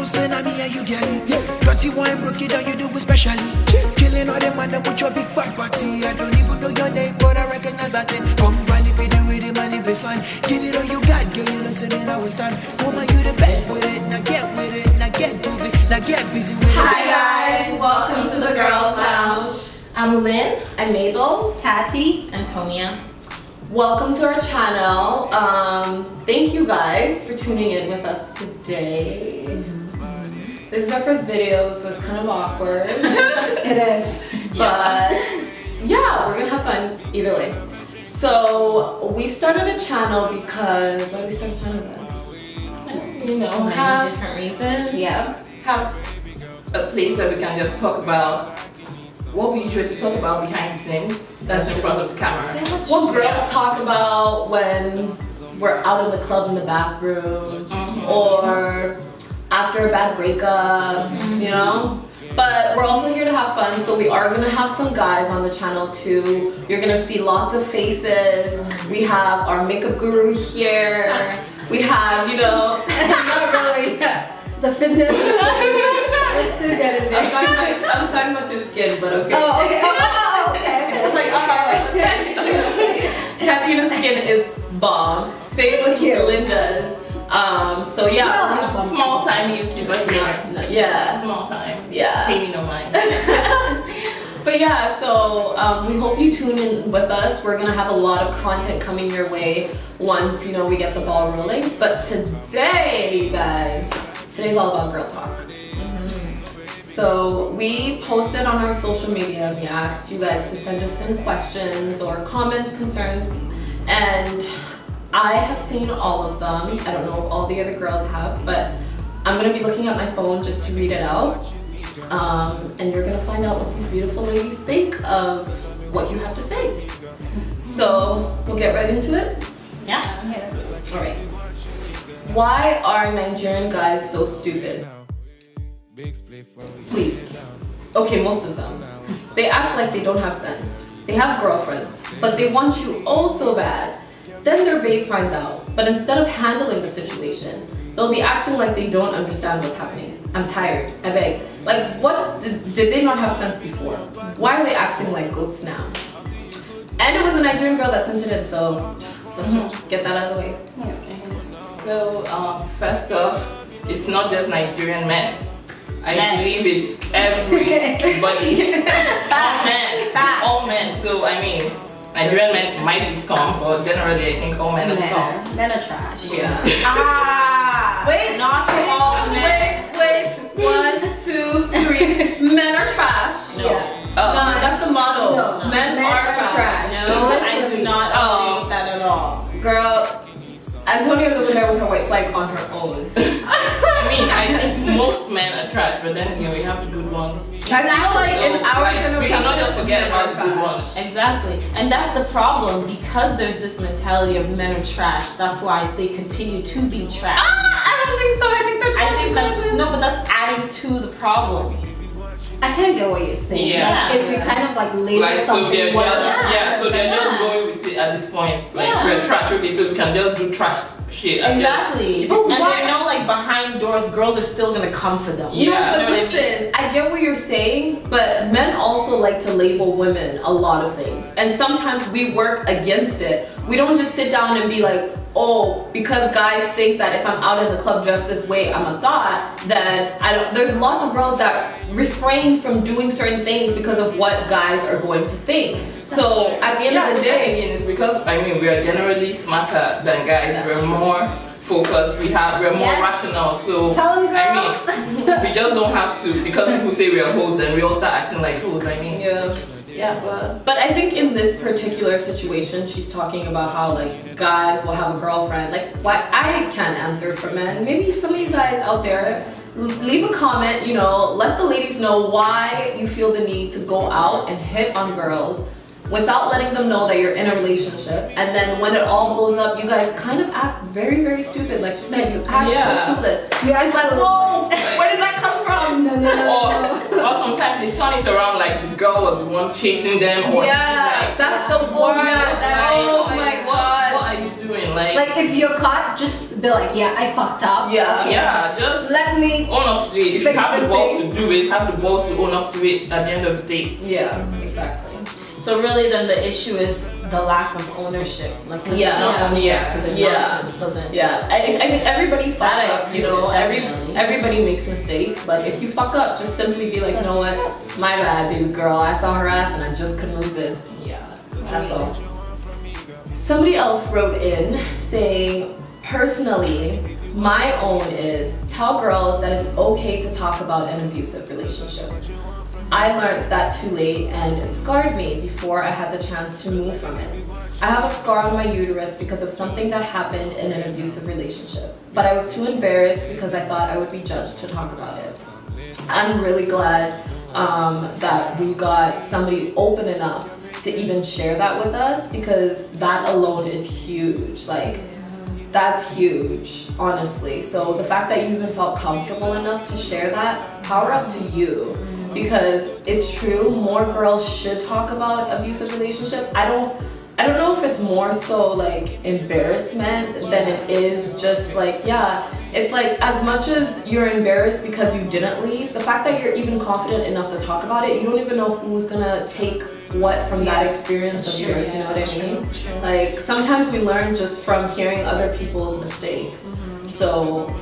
say na me and you get it. Dirty wine broke it down, you do it specially. Killing all them man with your big fat body. I don't even know your name, but I recognize that thing. Come run if you do with it, man, the baseline. Give it all you got, girl, you don't say me now it's time. Woman, you the best with it, now get with it, now get groovy, now get busy with it. Hi guys, welcome to the Girls Lounge. I'm Lynn. I'm Mabel, Tati, Antonia. Welcome to our channel. Thank you guys for tuning in with us today. This is our first video, so it's kind of awkward. It is. But yeah, we're gonna have fun either way. So we started a channel because, why did we start a channel, guys? You know, Many different reasons. Yeah. Have a place where we can just talk about what we usually talk about behind the scenes. That's in front of the camera. What girls talk about when we're out in the club in the bathroom, or after a bad breakup, you know? But we're also here to have fun, so we are gonna have some guys on the channel too. You're gonna see lots of faces. We have our makeup guru here. We have, you know, Not really. The fitness. Let's still get it there. I'm talking about your skin, but okay. Oh, okay. Oh, okay. She's like, Tatiana's skin is bomb. Same with Lynda's. So yeah, Small time YouTuber here. Yeah. Small time. Yeah. Pay me no mind. But yeah, so we hope you tune in with us. We're gonna have a lot of content coming your way once, you know, we get the ball rolling. But today, you guys, today's all about girl talk. So we posted on our social media and we asked you guys to send us in questions or comments, concerns, and I have seen all of them. I don't know if all the other girls have, but I'm gonna be looking at my phone just to read it out. And you're gonna find out what these beautiful ladies think of what you have to say. So we'll get right into it. Yeah. All right. Why are Nigerian guys so stupid? Please. Okay, most of them. They act like they don't have sense. They have girlfriends, but they want you oh so bad. Then their babe finds out, but instead of handling the situation, they'll be acting like they don't understand what's happening. I'm tired, I beg. Like, what, did they not have sense before? Why are they acting like goats now? And it was a Nigerian girl that sent it in, so let's just get that out of the way. So, first off, it's not just Nigerian men. I believe it's everybody. All men. So, I mean, Nigerian men might be scum, but generally I think all men are scum. Men are trash. Yeah. Wait, not all men. Wait. 1, 2, 3. Men are trash. No. Yeah. No, that's the motto. No. Men are trash. No, I literally. do not agree with that at all. Girl, Antonia's over there with her white flag on her own. I mean, I think most men are trash, but then you know, we have the good ones. I feel like in our generation, we cannot just forget about the good ones. Exactly, and that's the problem, because there's this mentality of men are trash. That's why they continue to be trash. I don't think so. I think they're trash. I think no, but that's adding to the problem. I kind of get what you're saying. Yeah. Like, if you kind of like label So something, they're just, so they're just Yeah. going with it at this point. Like we're trash, okay, so we can just do trash shit. Exactly, Just, and they know like behind doors, girls are still gonna come for them. Yeah. No, but You know what I mean? listen, I get what you're saying, but men also like to label women a lot of things. And sometimes we work against it. We don't just sit down and be like, oh, because guys think that if I'm out in the club dressed this way, I'm a thought, then I don't. There's lots of girls that refrain from doing certain things because of what guys are going to think. So at the end of the day, it's because I mean we are generally smarter than guys. We're more focused. We're more rational. So Tell them, girl. I mean, we just don't have to, because people say we are hoes, then we all start acting like hoes. I mean, yeah, but I think in this particular situation, she's talking about how like guys will have a girlfriend. Like, why I can't answer for men. Maybe some of you guys out there, leave a comment. You know, let the ladies know why you feel the need to go out and hit on girls without letting them know that you're in a relationship. And then when it all blows up, you guys kind of act very, very stupid. Like she said, you act so clueless. You guys like, oh, where did that come from? Or sometimes they turn it around like the girl was the one chasing them. Or yeah, like, that's the worst. Oh my god. What are you doing? Like if you're caught, just be like, yeah, I fucked up. Yeah, Okay. yeah, just Let me own up to it. If you fix have the this balls thing. to do it, have the balls to own up to it at the end of the day. Yeah, exactly. So really, then the issue is the lack of ownership. Like, 'cause Yeah. you're not owning Yeah. up to the Yeah. nonsense. So then, Yeah, I mean everybody fucks That I up, you agree know. with, definitely. Everybody makes mistakes, but if you fuck up, just simply be like, you know what, my bad, baby girl. I saw her ass and I just couldn't resist. yeah. That's all. Somebody else wrote in saying, personally, my own is tell girls that it's okay to talk about an abusive relationship. I learned that too late and it scarred me before I had the chance to move from it. I have a scar on my uterus because of something that happened in an abusive relationship, but I was too embarrassed because I thought I would be judged to talk about it. I'm really glad that we got somebody open enough to even share that with us, because that alone is huge. Like, that's huge, honestly. So the fact that you even felt comfortable enough to share that, power up to you. Because it's true, more girls should talk about abusive relationship. I don't know if it's more so like embarrassment than it is just like, yeah, it's like as much as you're embarrassed because you didn't leave, the fact that you're even confident enough to talk about it, you don't even know who's gonna take what from that experience of yours, you know what I mean? Like sometimes we learn just from hearing other people's mistakes. So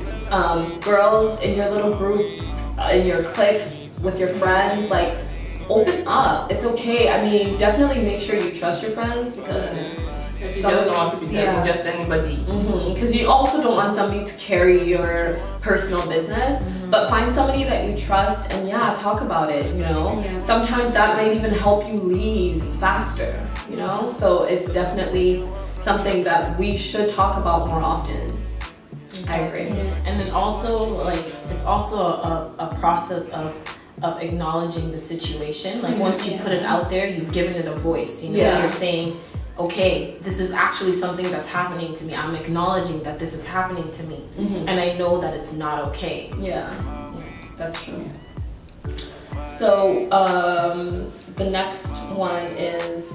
girls in your little groups, in your cliques, with your friends, like open up. It's okay. I mean, definitely make sure you trust your friends, because You just don't want to be telling just anybody. Because you also don't want somebody to carry your personal business, but find somebody that you trust and yeah, talk about it, you know? Sometimes that might even help you leave faster, you know? So it's definitely something that we should talk about more often. I agree. And then also, like, it's also a process of acknowledging the situation. Like once you put it out there, you've given it a voice, you know? You're saying, okay, this is actually something that's happening to me. I'm acknowledging that this is happening to me, and I know that it's not okay. Yeah, that's true. So the next one is,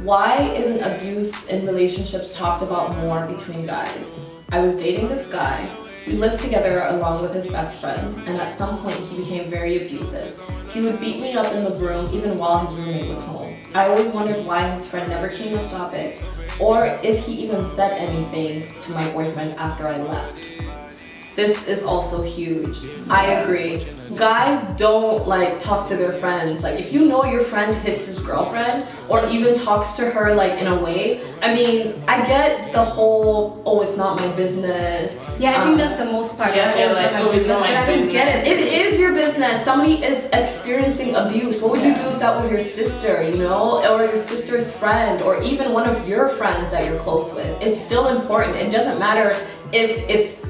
why isn't abuse in relationships talked about more between guys? I was dating this guy. We lived together along with his best friend, and at some point he became very abusive. He would beat me up in the room even while his roommate was home. I always wondered why his friend never came to stop it, or if he even said anything to my boyfriend after I left. This is also huge. I agree. Guys don't like talk to their friends. Like if you know your friend hits his girlfriend or even talks to her like in a way, I mean, I get the whole, oh, it's not my business. Yeah, I think that's the most part. Yeah, It's like, not oh, my it's business, not my but I don't business. get it. It is your business. Somebody is experiencing abuse. What would you do if that was your sister, you know? Or your sister's friend, or even one of your friends that you're close with? It's still important. It doesn't matter if it's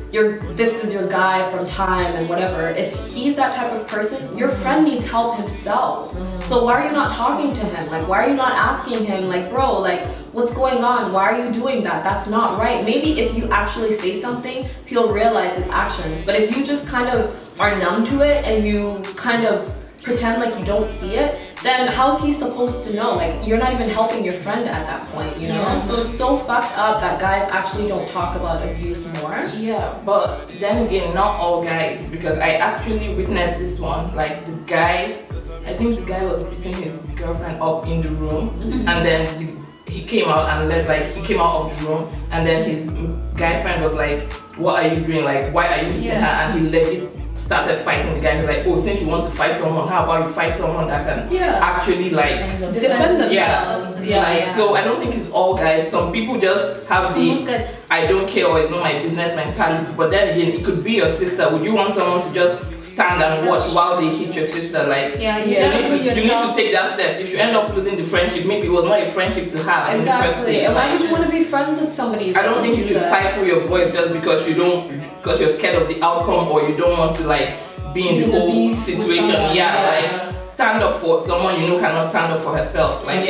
this is your guy from time and whatever. If he's that type of person, your friend needs help himself. So why are you not talking to him? Like, why are you not asking him, like, bro, like, what's going on? Why are you doing that? That's not right. Maybe if you actually say something, he'll realize his actions. But if you just kind of are numb to it and you kind of pretend like you don't see it, then how's he supposed to know? Like, you're not even helping your friend at that point, you know? So it's so fucked up that guys actually don't talk about abuse more. Yeah, but then again, not all guys, because I actually witnessed this one. Like the guy, I think the guy was beating his girlfriend up in the room, and then he came out and he came out of the room, and then his guy friend was like, "What are you doing? Like, why are you hitting her?" And he legit started fighting the guy. He's like, "Oh, since you want to fight someone, how about you fight someone that can actually like Defend themselves. So I don't think it's all guys. Some people just have the I don't care or it's not my business mentality. But then again, it could be your sister. Would you want someone to just stand and watch while they hit your sister? Like, you need to take that step. If you end up losing the friendship, maybe it was not a friendship to have in the first place. And why would you want to be friends with somebody? I don't think you should stifle your voice just because because you're scared of the outcome, or you don't want to like be in the whole situation. Like stand up for someone you know cannot stand up for herself. Like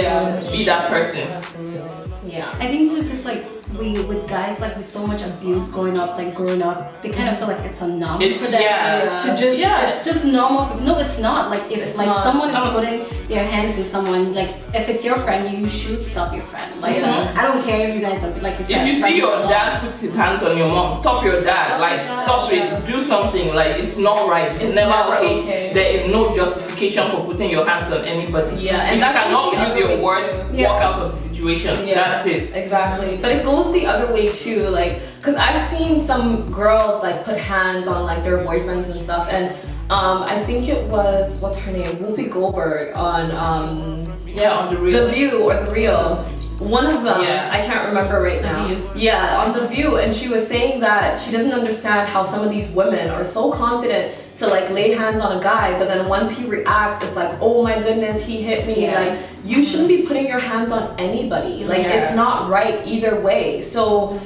be that person. Absolutely. Yeah. I think too, because like with guys like with so much abuse growing up, they kind of feel like it's a norm It's- for them yeah. to just it's just normal. No, it's not. Like if It's like not. someone is putting their hands in someone, like if it's your friend, you should stop your friend. Like I don't care if you guys are like you said. If you see your dad put his hands on your mom, stop your dad. Like stop it. Do something. Like it's not right. It's never okay. There is no justification for putting your hands on anybody. Yeah, and if you that's cannot the use other your way words, too. walk out of the situation. That's it. Exactly. But it goes the other way too, like, cause I've seen some girls like put hands on like their boyfriends and stuff, and I think it was, what's her name, Whoopi Goldberg on On the real. The View or The Real. One of them, I can't remember right now. View. Yeah, on The View, and she was saying that she doesn't understand how some of these women are so confident to like lay hands on a guy, but then once he reacts, it's like, oh my goodness, he hit me. Like, you shouldn't be putting your hands on anybody. Like, it's not right either way. So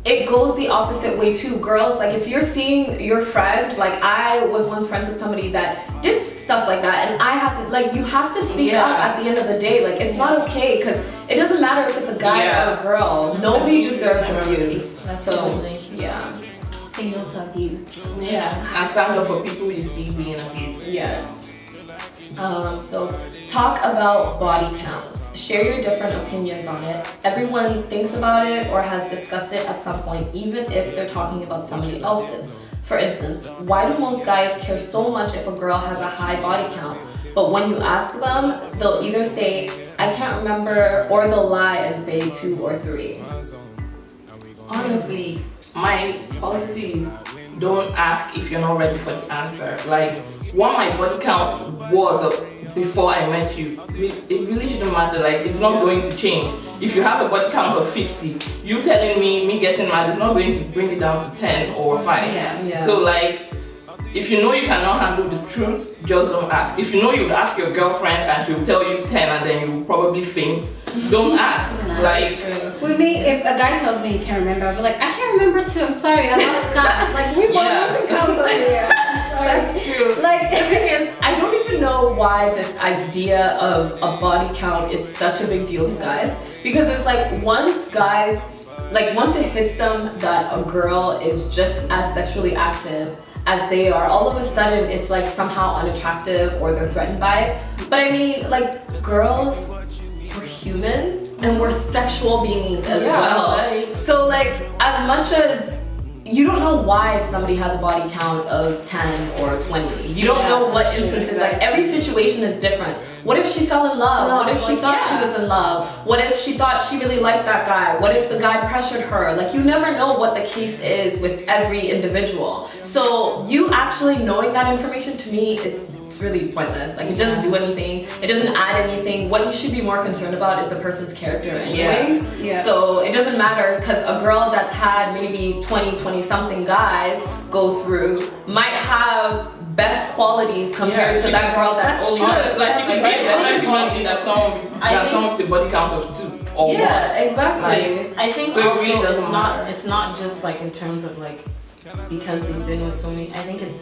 it goes the opposite way too. Girls, like if you're seeing your friend, like I was once friends with somebody that did stuff like that, and I had to, like, you have to speak up at the end of the day. Like, it's not okay, because it doesn't matter if it's a guy or a girl. Nobody deserves abuse. So, Say no to abuse. And stand up for people you see being abused. Yes. So talk about body counts. Share your different opinions on it. Everyone thinks about it or has discussed it at some point, even if they're talking about somebody else's. For instance, why do most guys care so much if a girl has a high body count? But when you ask them, they'll either say, I can't remember, or they'll lie and say 2 or 3. Honestly, my policy is don't ask if you're not ready for the answer. Like, what my body count was before I met you, it really shouldn't matter. Like, it's not going to change. If you have a body count of 50, you telling me getting mad is not going to bring it down to 10 or 5. So like, if you know you cannot handle the truth, just don't ask. If you know you'd ask your girlfriend and she'll tell you 10 and then you will probably faint, don't ask. Like, with me, if a guy tells me he can't remember, I'll be like, I can't remember too, I'm sorry, I lost count. Like, we both count over here. That's true. Like, the thing is, I don't even know why this idea of a body count is such a big deal to guys. Because it's like, once it hits them that a girl is just as sexually active as they are, all of a sudden it's like somehow unattractive or they're threatened by it. But I mean, like, girls, we're humans and we're sexual beings as well. So like, as much as you don't know why somebody has a body count of 10 or 20. You don't know what instances, like every situation is different. What if she fell in love? What if she thought she was in love? What if she thought she really liked that guy? What if the guy pressured her? Like, you never know what the case is with every individual. So you actually knowing that information, to me, it's really pointless. Like, it doesn't do anything. It doesn't add anything. What you should be more concerned about is the person's character anyways. So it doesn't matter, because a girl that's had maybe 20 something guys go through might have best qualities compared to that girl that's older. Like, you can get better human being that come with a body count of 2 or 1. Exactly. Like, I think so also it's not just like in terms of like, because they've been with so many. I think it's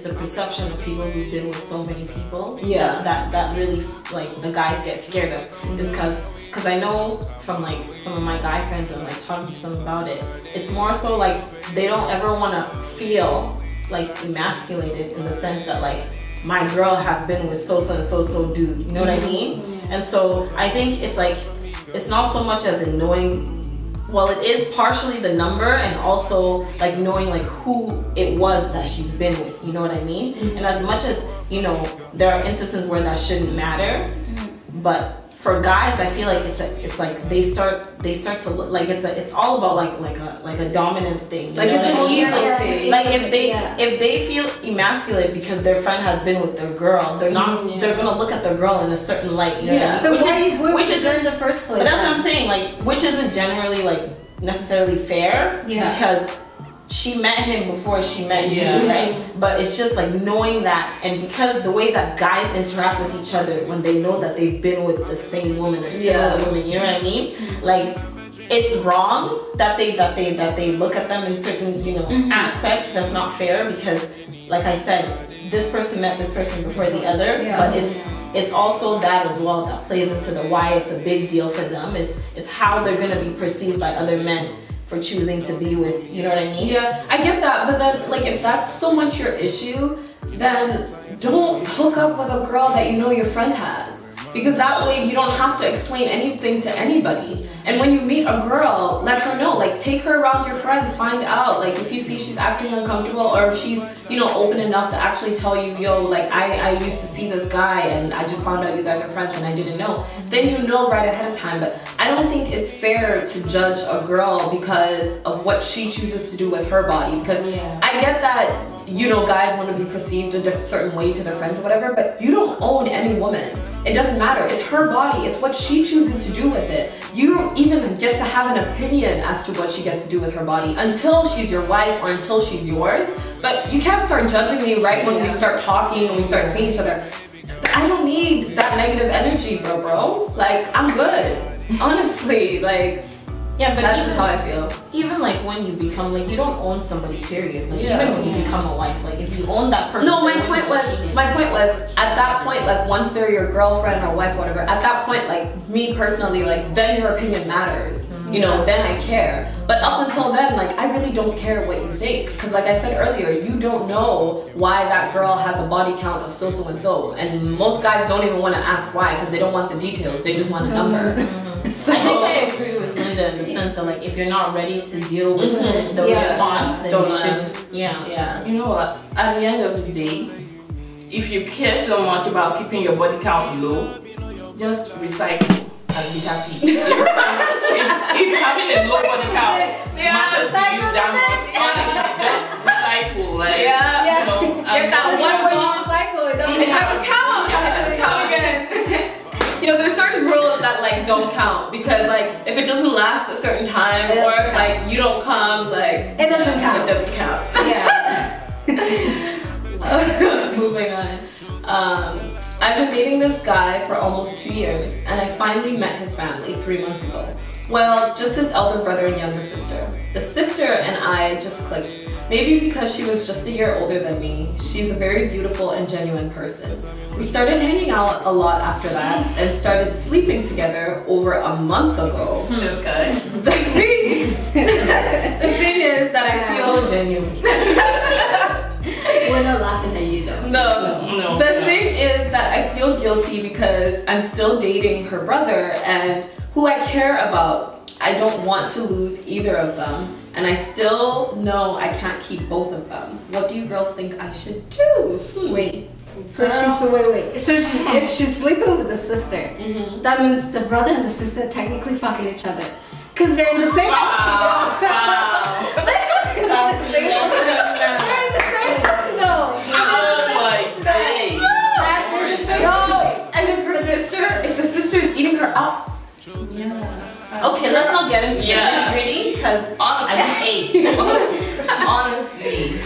the perception of people who've been with so many people. That really, like, the guys get scared of. Is because I know from like some of my guy friends and like talking to them about it, it's more so like they don't ever want to feel like emasculated in the sense that like, my girl has been with so dude. You know what I mean? And so I think it's like, it's not so much as in knowing. Well, it is partially the number and also like knowing like who it was that she's been with, you know what I mean? And as much as, you know, there are instances where that shouldn't matter, but for guys, I feel like it's like they start to look like it's all about like a dominance thing. Like, it's an ego thing. Like if they feel emasculated because their friend has been with their girl, they're gonna look at their girl in a certain light. You know what I mean? But which is in the first place. But that's what I'm saying. Like, which isn't generally like necessarily fair. Because she met him before she met you, right? But it's just like knowing that, and because the way that guys interact with each other when they know that they've been with the same woman or similar woman, you know what I mean? Like, it's wrong that they look at them in certain, you know, aspects. That's not fair because, like I said, this person met this person before the other, but it's also that as well that plays into the why it's a big deal for them. It's how they're gonna be perceived by other men for choosing to be with, you know what I mean? Yeah, I get that, but then like if that's so much your issue, then don't hook up with a girl that you know your friend has. Because that way you don't have to explain anything to anybody. And when you meet a girl, let her know, like take her around your friends, find out, like if you see she's acting uncomfortable or if she's, you know, open enough to actually tell you, yo, like I used to see this guy and I just found out you guys are friends and I didn't know. Then you know right ahead of time. But I don't think it's fair to judge a girl because of what she chooses to do with her body. Because I get that, you know, guys want to be perceived a certain way to their friends or whatever, but you don't own any woman. It doesn't matter. It's her body. It's what she chooses to do with it. You don't even get to have an opinion as to what she gets to do with her body until she's your wife or until she's yours. But you can't start judging me right when we start talking and we start seeing each other. I don't need that negative energy, bro. Like, I'm good. Honestly, like, yeah, but that's just how I feel. Even like when you become, like, you don't own somebody, period. Like even when you become a wife, like if you own that person. No, my point was at that point, like once they're your girlfriend or wife or whatever, at that point, like me personally, like then your opinion matters. You know, then I care. But up until then, like I really don't care what you think. Because like I said earlier, you don't know why that girl has a body count of so and so. And most guys don't even want to ask why because they don't want the details. They just want a number. So I think I agree with Lynda in the sense that like if you're not ready to deal with the response, then don't you should. Yeah. You know what? At the end of the day, if you care so much about keeping your body count low, just recycle and be happy. if having a low body count matters to you that much, just recycle. Like, you know, Get that one where you recycle, it doesn't count. It doesn't count again. You know, there's certain rules that like don't count because like if it doesn't last a certain time or if like you don't come, like it doesn't count. It doesn't count. Yeah. Moving on. I've been dating this guy for almost 2 years and I finally met his family 3 months ago. Well, just his elder brother and younger sister. The sister and I just clicked. Maybe because she was just a year older than me. She's a very beautiful and genuine person. We started hanging out a lot after that and started sleeping together over a month ago. This guy. The thing is that I feel genuine. We're not laughing at you though. No. The thing is that I feel guilty because I'm still dating her brother and who I care about. I don't want to lose either of them, and I still know I can't keep both of them. What do you girls think I should do? Wait. So if she's sleeping with the sister, that means the brother and the sister are technically fucking each other. Cause they're in the same house. Literally, they're in the same house. They're in the same house though. And if the sister is eating her up. Okay, let's not get into nitty-gritty because I just ate. Honestly,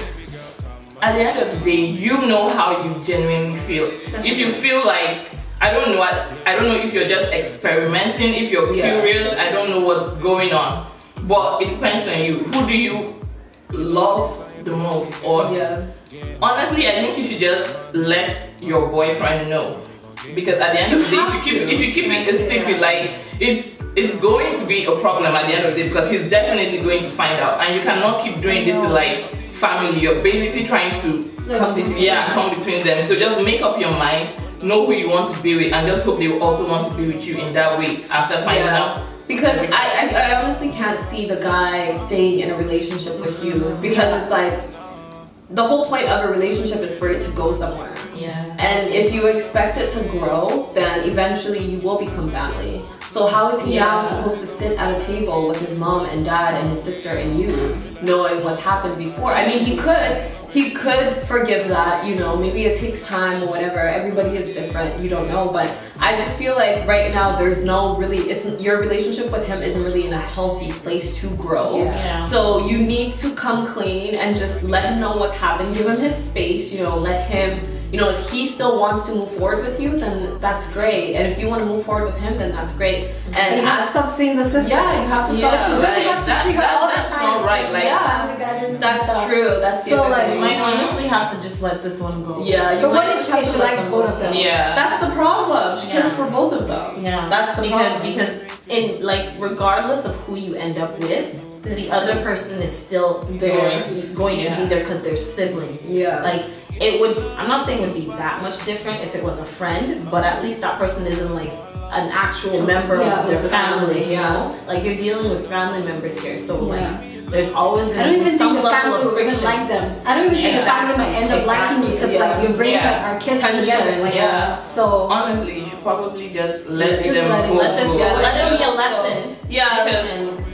at the end of the day, you know how you genuinely feel. If you feel like, I don't know if you're just experimenting, if you're curious, I don't know what's going on. But it depends on you. Who do you love the most? Or honestly, I think you should just let your boyfriend know. Because at the end of the day, if you keep it a secret, like it's going to be a problem at the end of the day because he's definitely going to find out, and you cannot keep doing this to like family. You're basically trying to come between them. So just make up your mind, know who you want to be with, and just hope they will also want to be with you in that way after finding out. Because I honestly can't see the guy staying in a relationship with you because it's like the whole point of a relationship is for it to go somewhere. And if you expect it to grow, then eventually you will become family. So how is he now supposed to sit at a table with his mom and dad and his sister and you, knowing what's happened before? I mean, he could forgive that, you know, maybe it takes time or whatever. Everybody is different, you don't know. But I just feel like right now there's no really, your relationship with him isn't really in a healthy place to grow. So you need to come clean and just let him know what's happened. Give him his space, you know, let him you know, if he still wants to move forward with you, then that's great. And if you want to move forward with him, then that's great. And you have to stop seeing the sister. Yeah, you have to stop. She really have to see her all the time. That's not right. Like, that's true. That's the so other like, thing. You might honestly have to just let this one go. Yeah. But what if she likes both of them? Yeah. That's the problem. She cares for both of them. Yeah. That's the problem. Because in like regardless of who you end up with, the other person is still there, going to be there because they're siblings. Yeah. Like it would. I'm not saying it would be that much different if it was a friend, but at least that person isn't like an actual member of their family. You know? Like you're dealing with family members here, so like. There's always going to be some level of friction. Like them. I don't even think the family might end up liking you because like you're bringing like our kids together. Like, so honestly, you should probably just let them go. Let them be a lesson. Yeah.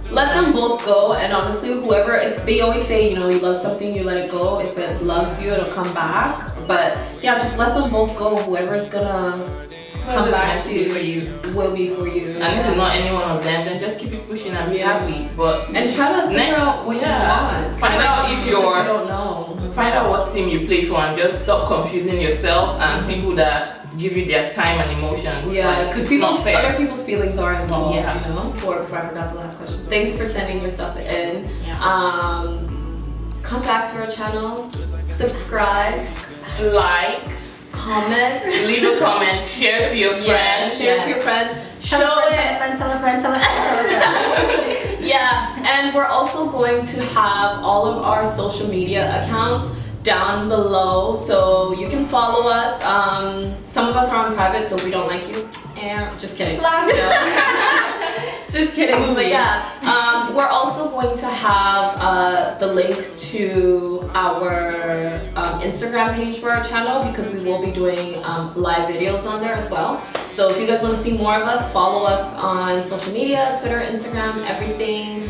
Let them both go, and honestly, whoever, if they always say, you know, you love something, you let it go. If it loves you, it'll come back. But yeah, just let them both go. Whoever's gonna come back to you for you will be for you. And if it's not any one of them, then just keep it pushing and be happy. But and try to figure out what you want. Find out if you're. I don't know. Find out what team you play for, and just stop confusing yourself and people that give you their time and emotions. Yeah, because like, other people's feelings are involved. Yeah. You know. Before I forgot the last question. Thanks for sending your stuff in. Yeah. Come back to our channel. Subscribe. Like. Comment. Leave a comment. Share to your friends. Share to your friends. Tell a friend. Yeah, and we're also going to have all of our social media accounts down below, so you can follow us. Some of us are on private, so we don't like you. Just kidding. Just kidding. But yeah, we're also going to have the link to our Instagram page for our channel, because we will be doing live videos on there as well. So if you guys want to see more of us, follow us on social media, Twitter, Instagram, everything.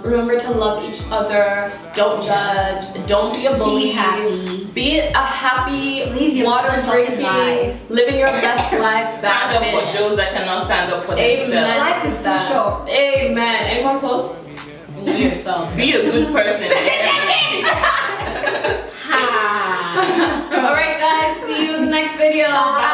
Remember to love each other. Don't judge. Don't be a bully. Be happy. Be a happy, water drinking, living your best life. Stand up for those that cannot stand up for Amen. themselves. Life is too short. Amen. Any more quotes? Be yourself. Be a good person. Alright guys, see you in the next video. Bye.